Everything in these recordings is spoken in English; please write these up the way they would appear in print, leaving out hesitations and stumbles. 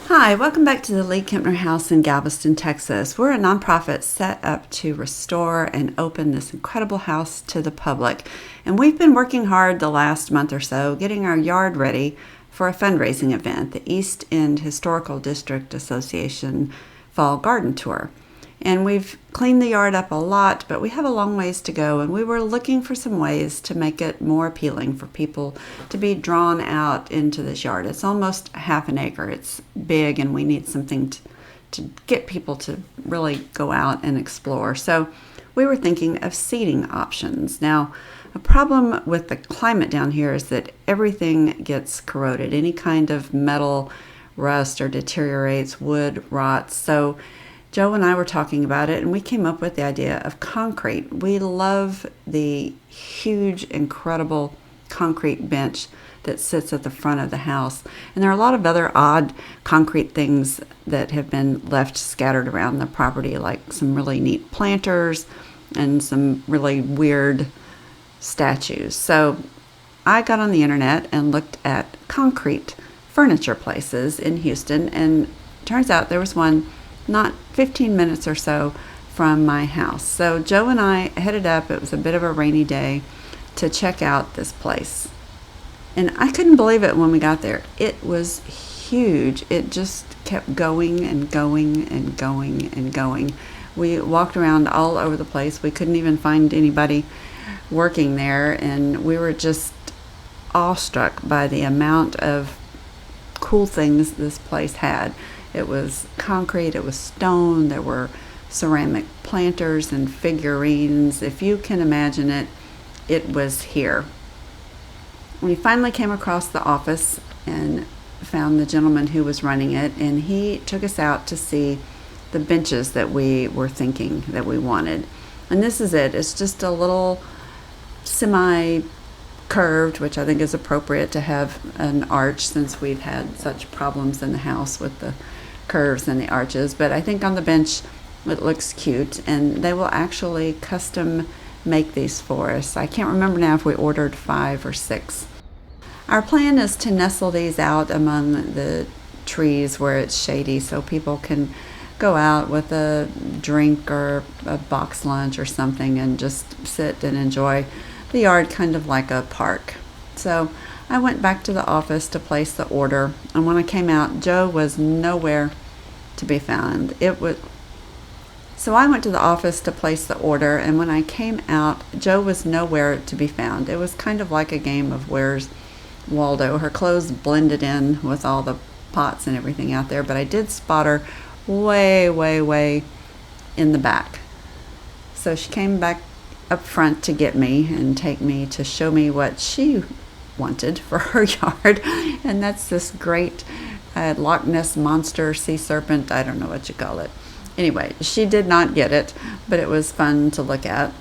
Hi, welcome back to the League-Kempner House in Galveston, Texas. We're a nonprofit set up to restore and open this incredible house to the public. And we've been working hard the last month or so getting our yard ready for a fundraising event, the East End Historical District Association Fall Garden Tour. And we've cleaned the yard up a lot, but we have a long ways to go, and we were looking for some ways to make it more appealing for people to be drawn out into this yard. It's almost half an acre. It's big, and we need something to get people to really go out and explore. So we were thinking of seating options. Now, a problem with the climate down here is that everything gets corroded. Any kind of metal rust or deteriorates, wood rots. So Joe and I were talking about it, and we came up with the idea of concrete. We love the huge, incredible concrete bench that sits at the front of the house. And there are a lot of other odd concrete things that have been left scattered around the property, like some really neat planters and some really weird statues. So I got on the internet and looked at concrete furniture places in Houston, and turns out there was one not 15 minutes or so from my house. So Joe and I headed up. It was a bit of a rainy day to check out this place. And I couldn't believe it when we got there. It was huge. It just kept going and going and going and going. We walked around all over the place. We couldn't even find anybody working there, and we were just awestruck by the amount of cool things this place had. It was concrete, it was stone, there were ceramic planters and figurines. If you can imagine it, it was here. We finally came across the office and found the gentleman who was running it, and he took us out to see the benches that we were thinking that we wanted. And this is it. It's just a little semi-curved, which I think is appropriate to have an arch since we've had such problems in the house with the curves and the arches. But I think on the bench it looks cute, and they will actually custom make these for us. I can't remember now if we ordered 5 or 6. Our plan is to nestle these out among the trees where it's shady, so people can go out with a drink or a box lunch or something and just sit and enjoy the yard, kind of like a park. So I went back to the office to place the order, and when I came out, Joe was nowhere to be found. So I went to the office to place the order, and when I came out, Joe was nowhere to be found. It was kind of like a game of Where's Waldo. Her clothes blended in with all the pots and everything out there, but I did spot her way, way, way in the back. So she came back up front to get me and take me to show me what she wanted for her yard, and that's this great Loch Ness monster sea serpent. I don't know what you call it. Anyway, she did not get it, but it was fun to look at.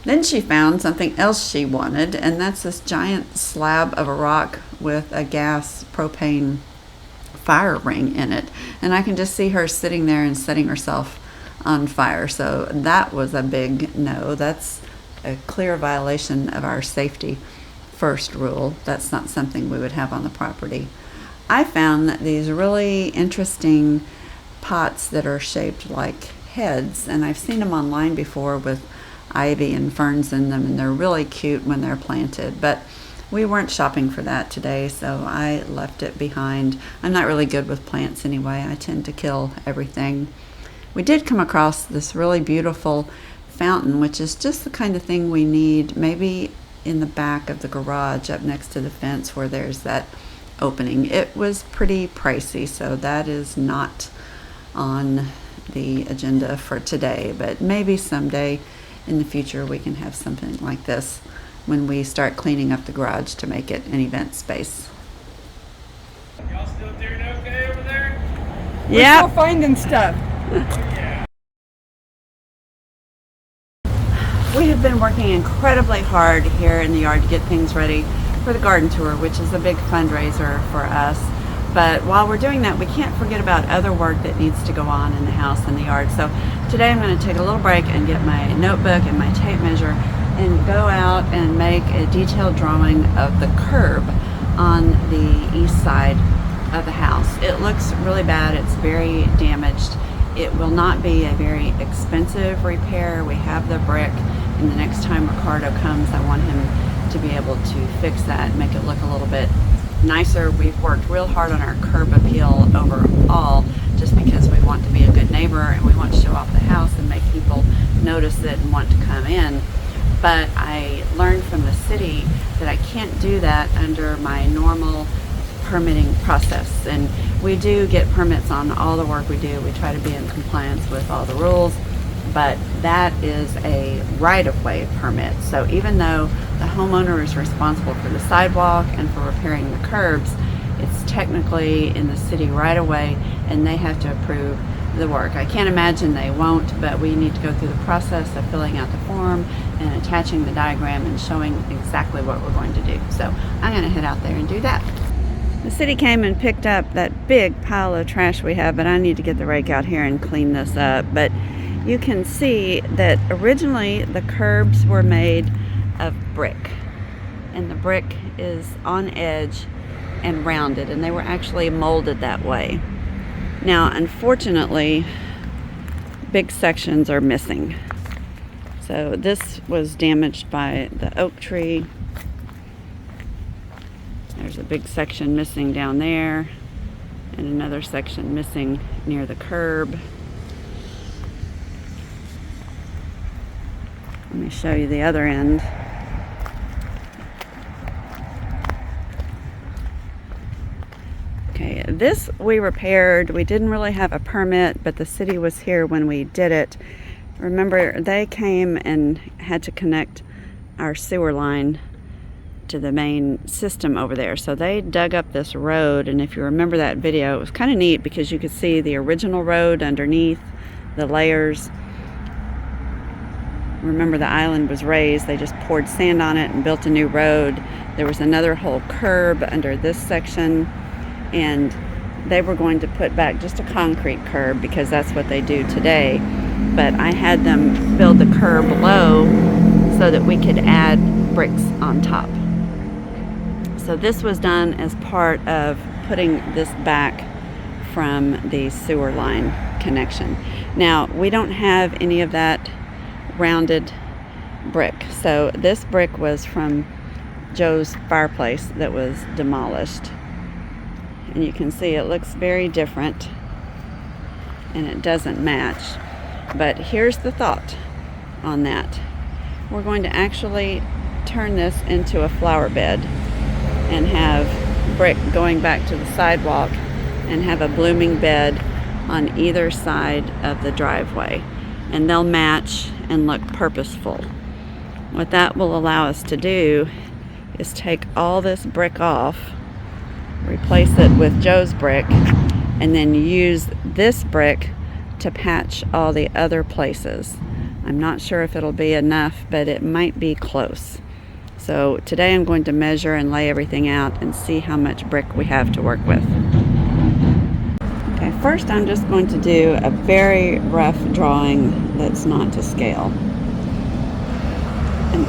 Then she found something else she wanted, and that's this giant slab of a rock with a gas propane fire ring in it, and I can just see her sitting there and setting herself on fire. So that was a big no. That's a clear violation of our safety first rule. That's not something we would have on the property. I found that these really interesting pots that are shaped like heads, and I've seen them online before with ivy and ferns in them, and they're really cute when they're planted, but we weren't shopping for that today, so I left it behind. I'm not really good with plants anyway. I tend to kill everything. We did come across this really beautiful fountain, which is just the kind of thing we need maybe in the back of the garage up next to the fence where there's that opening. It was pretty pricey, so that is not on the agenda for today, but maybe someday in the future we can have something like this when we start cleaning up the garage to make it an event space. Y'all still doing okay over there? Yeah. We're still finding stuff. Yeah. We have been working incredibly hard here in the yard to get things ready for the garden tour, which is a big fundraiser for us. But while we're doing that, we can't forget about other work that needs to go on in the house and the yard. So today I'm going to take a little break and get my notebook and my tape measure and go out and make a detailed drawing of the curb on the east side of the house. It looks really bad. It's very damaged. It will not be a very expensive repair. We have the brick, and the next time Ricardo comes, I want him to be able to fix that, make it look a little bit nicer. We've worked real hard on our curb appeal overall, just because we want to be a good neighbor and we want to show off the house and make people notice it and want to come in. But I learned from the city that I can't do that under my normal permitting process, and we do get permits on all the work we do. We try to be in compliance with all the rules, but that is a right-of-way permit. So even though the homeowner is responsible for the sidewalk and for repairing the curbs, it's technically in the city right-of-way, and they have to approve the work. I can't imagine they won't, but we need to go through the process of filling out the form and attaching the diagram and showing exactly what we're going to do. So I'm going to head out there and do that. The city came and picked up that big pile of trash we have, but I need to get the rake out here and clean this up. But you can see that originally the curbs were made of brick, and the brick is on edge and rounded, and they were actually molded that way. Now, unfortunately, big sections are missing. So this was damaged by the oak tree. There's a big section missing down there, and another section missing near the curb. Let me show you the other end. Okay, this we repaired. We didn't really have a permit, but the city was here when we did it. Remember, they came and had to connect our sewer line to the main system over there. So they dug up this road, and if you remember that video, it was kind of neat because you could see the original road underneath the layers. Remember, the island was raised. They just poured sand on it and built a new road. There was another whole curb under this section, and they were going to put back just a concrete curb because that's what they do today. But I had them build the curb low so that we could add bricks on top. So this was done as part of putting this back from the sewer line connection. Now, we don't have any of that rounded brick. So this brick was from Joe's fireplace that was demolished. And you can see it looks very different, and it doesn't match. But here's the thought on that. We're going to actually turn this into a flower bed and have brick going back to the sidewalk and have a blooming bed on either side of the driveway, and they'll match and look purposeful. What that will allow us to do is take all this brick off, replace it with Joe's brick, and then use this brick to patch all the other places. I'm not sure if it'll be enough, but it might be close. So today I'm going to measure and lay everything out and see how much brick we have to work with. Okay, first I'm just going to do a very rough drawing that's not to scale. And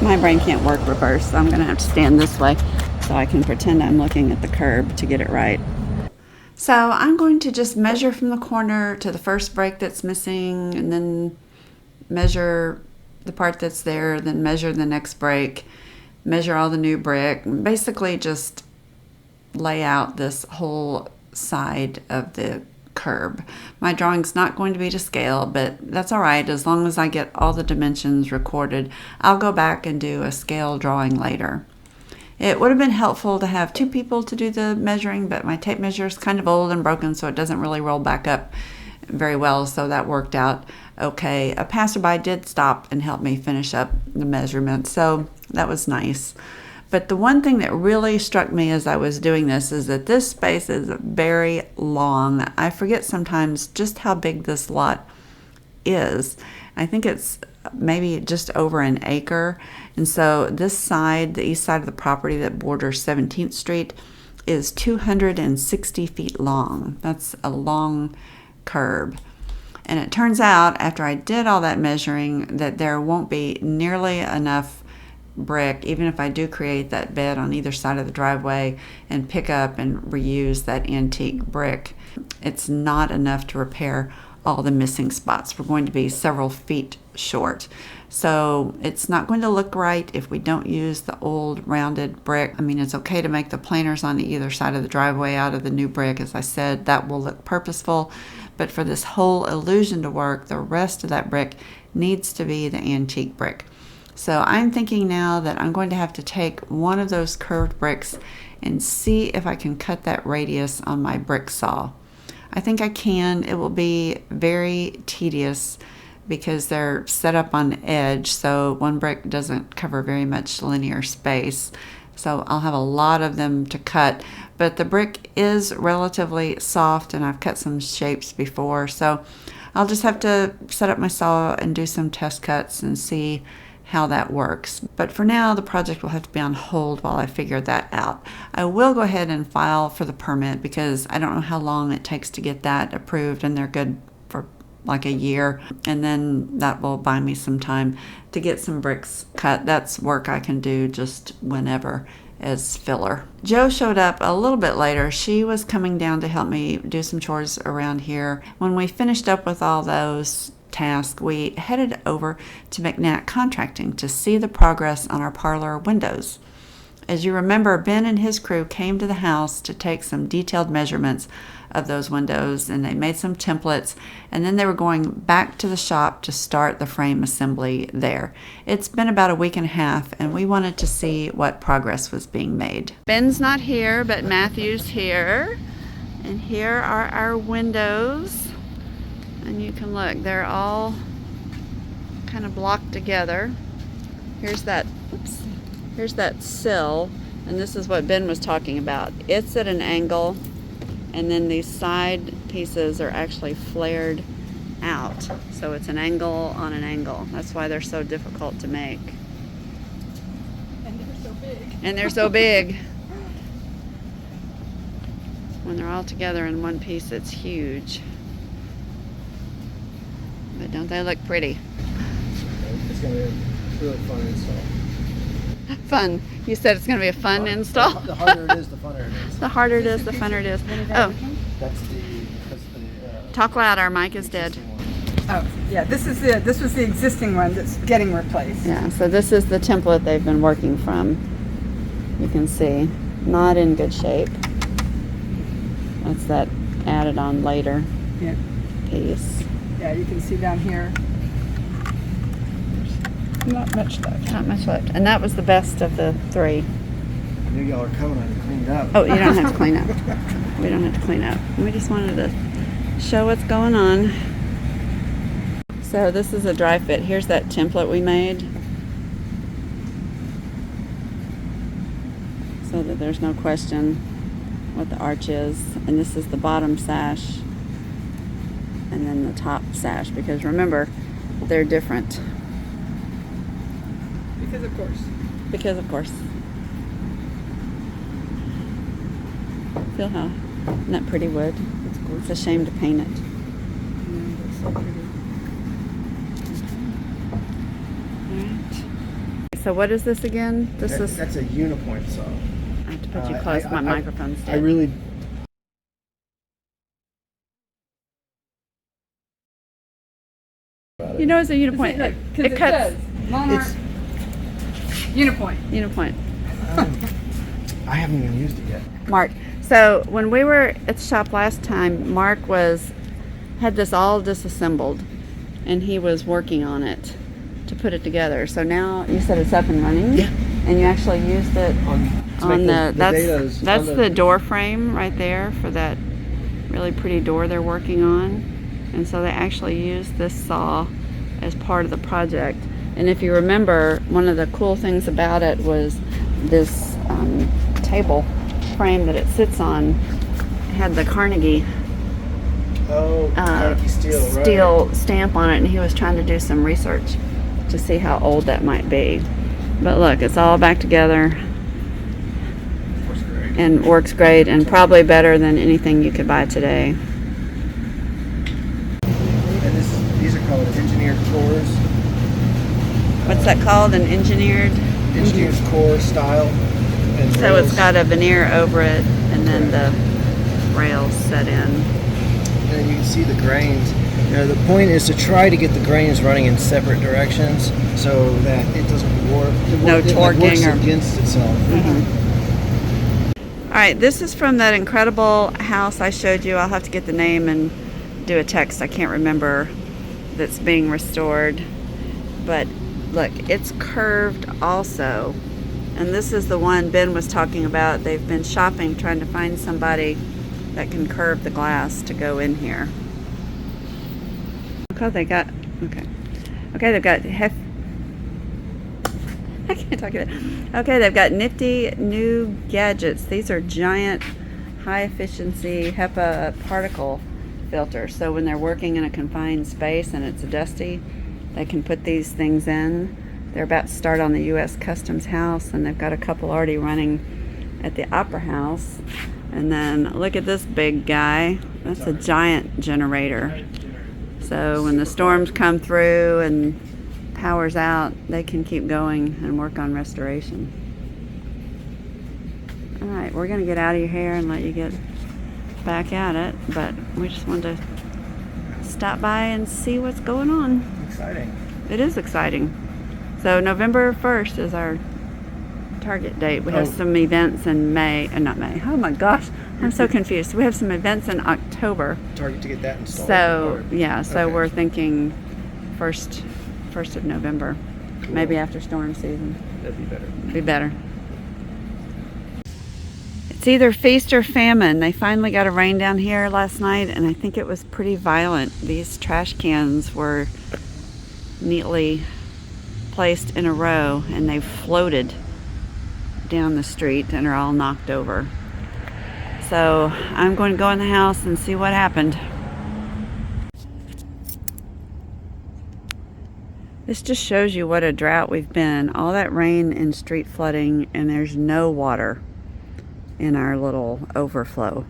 my brain can't work reverse, so I'm going to have to stand this way so I can pretend I'm looking at the curb to get it right. So I'm going to just measure from the corner to the first break that's missing, and then measure the part that's there, then measure the next break, measure all the new brick, basically just lay out this whole side of the curb. My drawing's not going to be to scale, but that's all right as long as I get all the dimensions recorded. I'll go back and do a scale drawing later. It would have been helpful to have two people to do the measuring, but my tape measure is kind of old and broken, so it doesn't really roll back up very well, so that worked out okay. A passerby did stop and help me finish up the measurements, so that was nice. But the one thing that really struck me as I was doing this is that this space is very long. I forget sometimes just how big this lot is. I think it's maybe just over an acre. And so this side, the east side of the property that borders 17th Street, is 260 feet long. That's a long curb. And it turns out, after I did all that measuring, that there won't be nearly enough brick, even if I do create that bed on either side of the driveway and pick up and reuse that antique brick. It's not enough to repair all the missing spots. We're going to be several feet short. So it's not going to look right if we don't use the old rounded brick. I mean, it's okay to make the planters on either side of the driveway out of the new brick. As I said, that will look purposeful. But for this whole illusion to work, the rest of that brick needs to be the antique brick. So I'm thinking now that I'm going to have to take one of those curved bricks and see if I can cut that radius on my brick saw. I think I can. It will be very tedious because they're set up on edge, so one brick doesn't cover very much linear space. So I'll have a lot of them to cut, but the brick is relatively soft and I've cut some shapes before, so I'll just have to set up my saw and do some test cuts and see how that works. But for now, the project will have to be on hold while I figure that out. I will go ahead and file for the permit because I don't know how long it takes to get that approved, and they're good for like a year, and then that will buy me some time to get some bricks cut. That's work I can do just whenever as filler. Jo showed up a little bit later. She was coming down to help me do some chores around here. When we finished up with all those tasks, we headed over to McNatt Contracting to see the progress on our parlor windows. As you remember, Ben and his crew came to the house to take some detailed measurements of those windows, and they made some templates, and then they were going back to the shop to start the frame assembly there. It's been about a week and a half, and we wanted to see what progress was being made. Ben's not here, but Matthew's here, and here are our windows. And you can look, they're all kind of blocked together. Here's that sill, and this is what Ben was talking about. It's at an angle, and then these side pieces are actually flared out. So it's an angle on an angle. That's why they're so difficult to make. And they're so big. And they're so big. When they're all together in one piece, it's huge. But don't they look pretty? It's going to be a really fun install. Fun. You said it's going to be a fun install? The harder it is, the funner it is. The harder it is, the funner it is. Oh, That's the talk loud. Our mic is dead. Oh, yeah. This was the existing one that's getting replaced. Yeah, so this is the template they've been working from. You can see, not in good shape. That's that added on later Yeah. piece. Yeah, you can see down here. Not much left. Not much left. And that was the best of the three. I knew y'all were coming. I cleaned up. Oh, you don't have to clean up. We don't have to clean up. We just wanted to show what's going on. So this is a dry fit. Here's that template we made, so that there's no question what the arch is. And this is the bottom sash, and then the top sash, because remember, they're different. Because of course. Because of course. Feel how, isn't that pretty wood? It's a shame to paint it. Yeah, that's so pretty. Alright. So what is this again? That's a unipoint saw. I have to put you close. My microphone's dead. I really. You know, it's a unipoint. Because it cuts. does. Monarch. It's. Unipoint. Unipoint. I haven't even used it yet. Mark. So when we were at the shop last time, Mark had this all disassembled, and he was working on it to put it together. So now you said it's up and running. Yeah. And you actually used it on datas that's on the door frame right there for that really pretty door they're working on. And so they actually used this saw as part of the project. And if you remember, one of the cool things about it was this table frame that it sits on. It had the Carnegie Carnegie steel, steel stamp on it, and he was trying to do some research to see how old that might be. But look, it's all back together and works great, and probably better than anything you could buy today. And called engineered cores. What's that called? An engineered? Engineered core style. And So it's rails. got a veneer over it, and then Correct. the rails set in. And you can see the grains. The point is to try to get the grains running in separate directions so that it doesn't warp. No It torquing works or- against itself. All right, this is from that incredible house I showed you. I'll have to get the name and do a text. I can't remember. That's being restored. But look, it's curved also. And this is the one Ben was talking about. They've been shopping, trying to find somebody that can curve the glass to go in here. Look how they got, okay, they've got I can't talk about it. Okay, they've got nifty new gadgets. These are giant, high efficiency HEPA particle filters. So when they're working in a confined space and it's dusty, they can put these things in. They're about to start on the U.S. Customs House, and they've got a couple already running at the Opera House. And then look at this big guy. That's a giant generator. So when the storms come through and power's out, they can keep going and work on restoration. All right, we're gonna get out of your hair and let you get back at it, but we just wanted to stop by and see what's going on. Exciting. It is exciting. So November 1st is our target date. We have some events in May, not May. Oh my gosh, I'm so confused. We have some events in October. Target to get that installed. So yeah, so Okay. we're thinking first of November, Cool. maybe after storm season. That'd be better. Be better. It's either feast or famine. They finally got a rain down here last night, and I think it was pretty violent. These trash cans were neatly placed in a row, and they floated down the street and are all knocked over. So I'm going to go in the house and see what happened. This just shows you what a drought we've been. All that rain and street flooding, and there's no water in our little overflow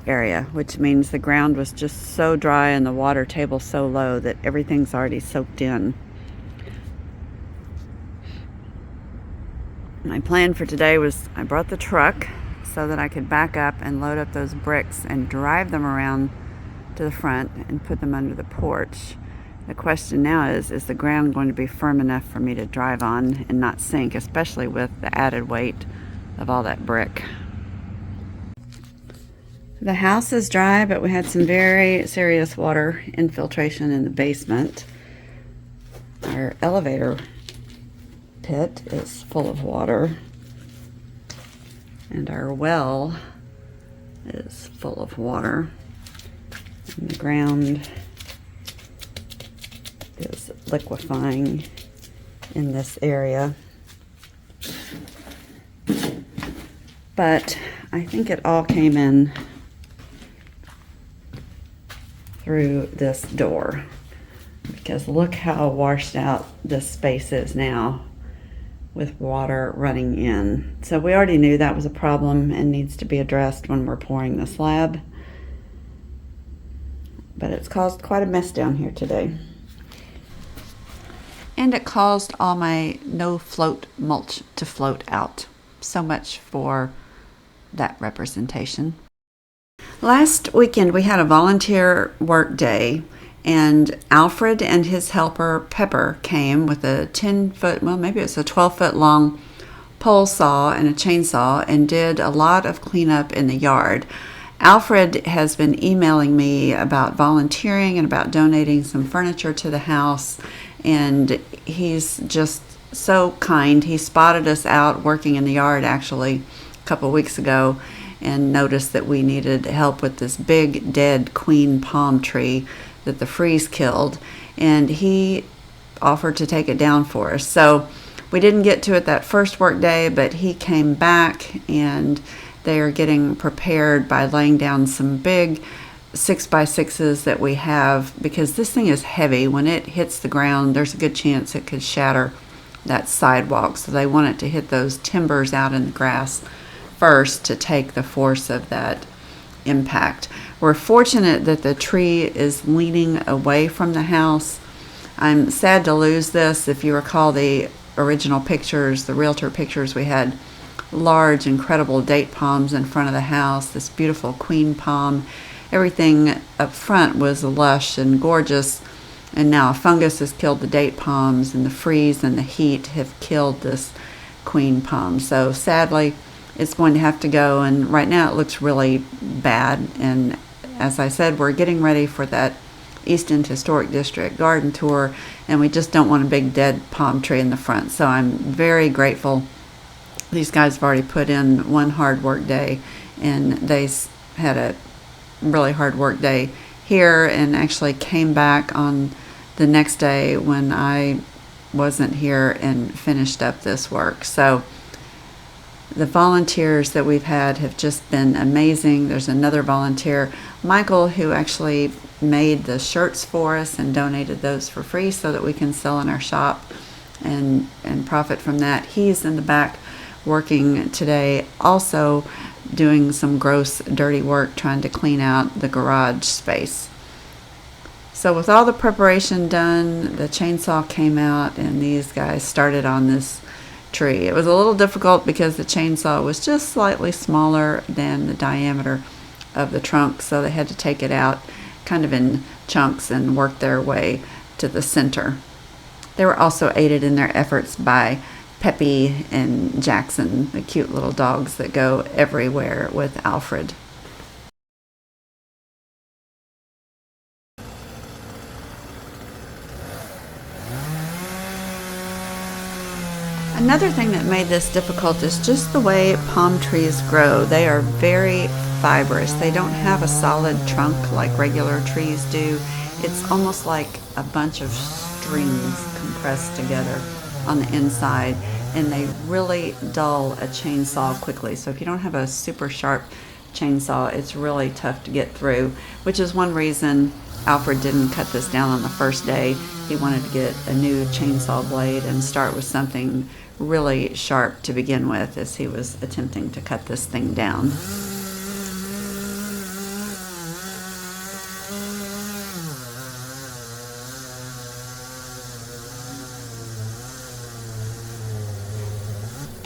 area, which means the ground was just so dry and the water table so low that everything's already soaked in. My plan for today was I brought the truck so that I could back up and load up those bricks and drive them around to the front and put them under the porch. The question now is the ground going to be firm enough for me to drive on and not sink, especially with the added weight of all that brick? The house is dry, but we had some very serious water infiltration in the basement. Our elevator pit is full of water, and our well is full of water, and the ground is liquefying in this area. But I think it all came in through this door, because look how washed out this space is now with water running in. So we already knew that was a problem and needs to be addressed when we're pouring the slab, but it's caused quite a mess down here today. And it caused all my no float mulch to float out. So much for that representation. Last weekend we had a volunteer work day, and Alfred and his helper Pepper came with a 10-foot, well maybe it's a 12-foot long pole saw and a chainsaw, and did a lot of cleanup in the yard. Alfred has been emailing me about volunteering and about donating some furniture to the house, and he's just so kind. He spotted us out working in the yard actually a couple weeks ago and noticed that we needed help with this big dead queen palm tree that the freeze killed, and he offered to take it down for us. So we didn't get to it that first work day, but he came back, and they are getting prepared by laying down some big 6x6s that we have, because this thing is heavy. When it hits the ground, there's a good chance it could shatter that sidewalk. So they want it to hit those timbers out in the grass first to take the force of that impact. We're fortunate that the tree is leaning away from the house, I'm sad to lose this. If you recall the original pictures, the realtor pictures, we had large, incredible date palms in front of the house, this beautiful queen palm. Everything up front was lush and gorgeous, and now fungus has killed the date palms, and the freeze and the heat have killed this queen palm. So sadly, it's going to have to go, and right now it looks really bad. And as I said, we're getting ready for that East End Historic District garden tour, and we just don't want a big dead palm tree in the front. So I'm very grateful. These guys have already put in one hard work day, and they had a really hard work day here and actually came back on the next day when I wasn't here and finished up this work. So the volunteers that we've had have just been amazing. There's another volunteer, Michael, who actually made the shirts for us and donated those for free so that we can sell in our shop and profit from that. He's in the back working today, also doing some gross dirty work trying to clean out the garage space. So with all the preparation done, the chainsaw came out and these guys started on this tree. It was a little difficult because the chainsaw was just slightly smaller than the diameter of the trunk, so they had to take it out kind of in chunks and work their way to the center. They were also aided in their efforts by Peppy and Jackson, the cute little dogs that go everywhere with Alfred. Another thing that made this difficult is just the way palm trees grow. They are very fibrous. They don't have a solid trunk like regular trees do. It's almost like a bunch of strings compressed together on the inside, and they really dull a chainsaw quickly. So if you don't have a super sharp chainsaw, it's really tough to get through, which is one reason Alfred didn't cut this down on the first day. He wanted to get a new chainsaw blade and start with something really sharp to begin with as he was attempting to cut this thing down.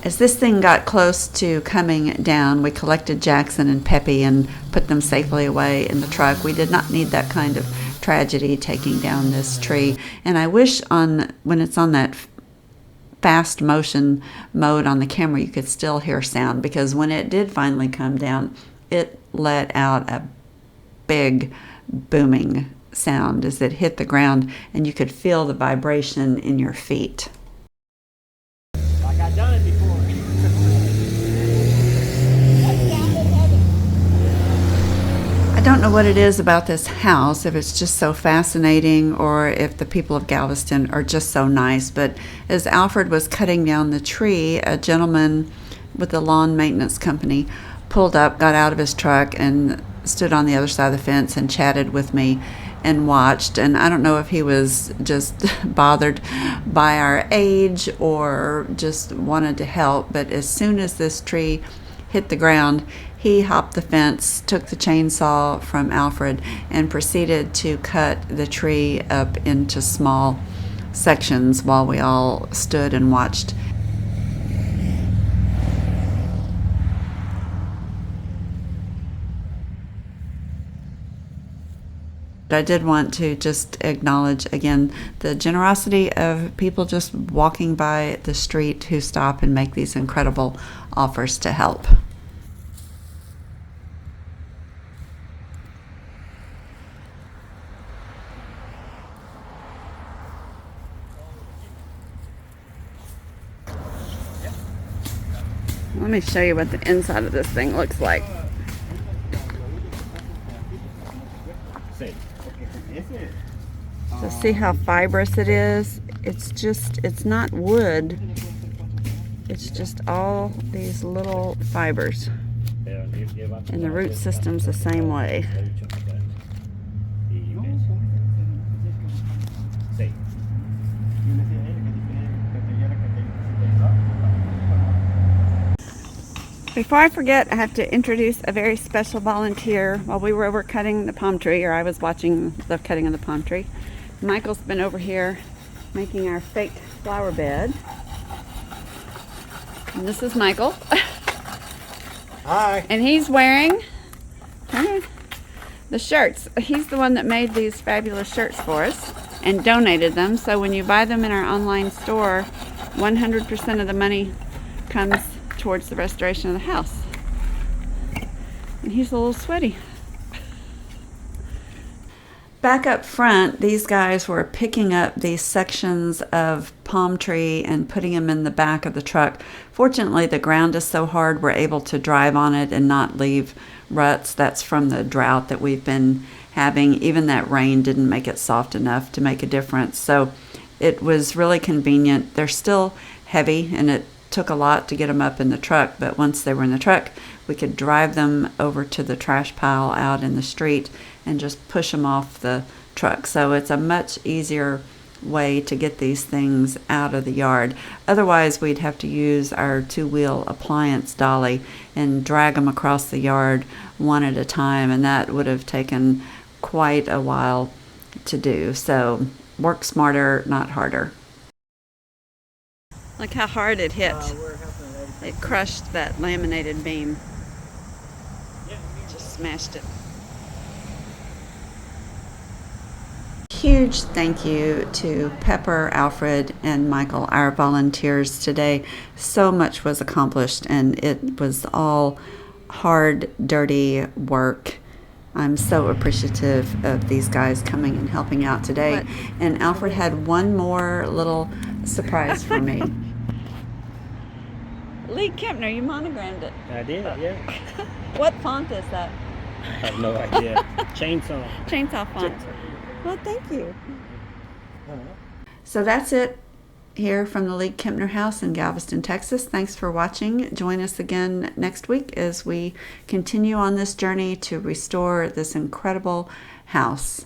As this thing got close to coming down, we collected Jackson and Peppy and put them safely away in the truck. We did not need that kind of tragedy taking down this tree. And I wish when it's on that fast motion mode on the camera, you could still hear sound, because when it did finally come down, it let out a big booming sound as it hit the ground, and you could feel the vibration in your feet. Like I done it before. I don't know what it is about this house, if it's just so fascinating or if the people of Galveston are just so nice, but as Alfred was cutting down the tree, a gentleman with the lawn maintenance company pulled up, got out of his truck, and stood on the other side of the fence and chatted with me and watched. And I don't know if he was just bothered by our age or just wanted to help, but as soon as this tree hit the ground, he hopped the fence, took the chainsaw from Alfred, and proceeded to cut the tree up into small sections while we all stood and watched. I did want to just acknowledge again the generosity of people just walking by the street who stop and make these incredible offers to help. Let me show you what the inside of this thing looks like. So see how fibrous it is? It's not wood. It's just all these little fibers. And the root system's the same way. Before I forget, I have to introduce a very special volunteer. While we were over cutting the palm tree, or I was watching the cutting of the palm tree, Michael's been over here making our fake flower bed. And this is Michael. Hi. And he's wearing the shirts. He's the one that made these fabulous shirts for us and donated them. So when you buy them in our online store, 100% of the money comes towards the restoration of the house. And he's a little sweaty. Back up front, these guys were picking up these sections of palm tree and putting them in the back of the truck. Fortunately, the ground is so hard we're able to drive on it and not leave ruts. That's from the drought that we've been having. Even that rain didn't make it soft enough to make a difference. So it was really convenient. They're still heavy, and it took a lot to get them up in the truck, but once they were in the truck, we could drive them over to the trash pile out in the street and just push them off the truck. So it's a much easier way to get these things out of the yard. Otherwise, we'd have to use our two-wheel appliance dolly and drag them across the yard one at a time, and that would have taken quite a while to do. So work smarter, not harder. Look how hard it hit. It crushed that laminated beam. Just smashed it. Huge thank you to Pepper, Alfred, and Michael, our volunteers today. So much was accomplished, and it was all hard, dirty work. I'm so appreciative of these guys coming and helping out today. And Alfred had one more little surprise for me. League-Kempner, you monogrammed it. I did, yeah. What font is that? I have no idea. Chainsaw. Chainsaw font. Well, thank you. So that's it here from the League-Kempner House in Galveston, Texas. Thanks for watching. Join us again next week as we continue on this journey to restore this incredible house.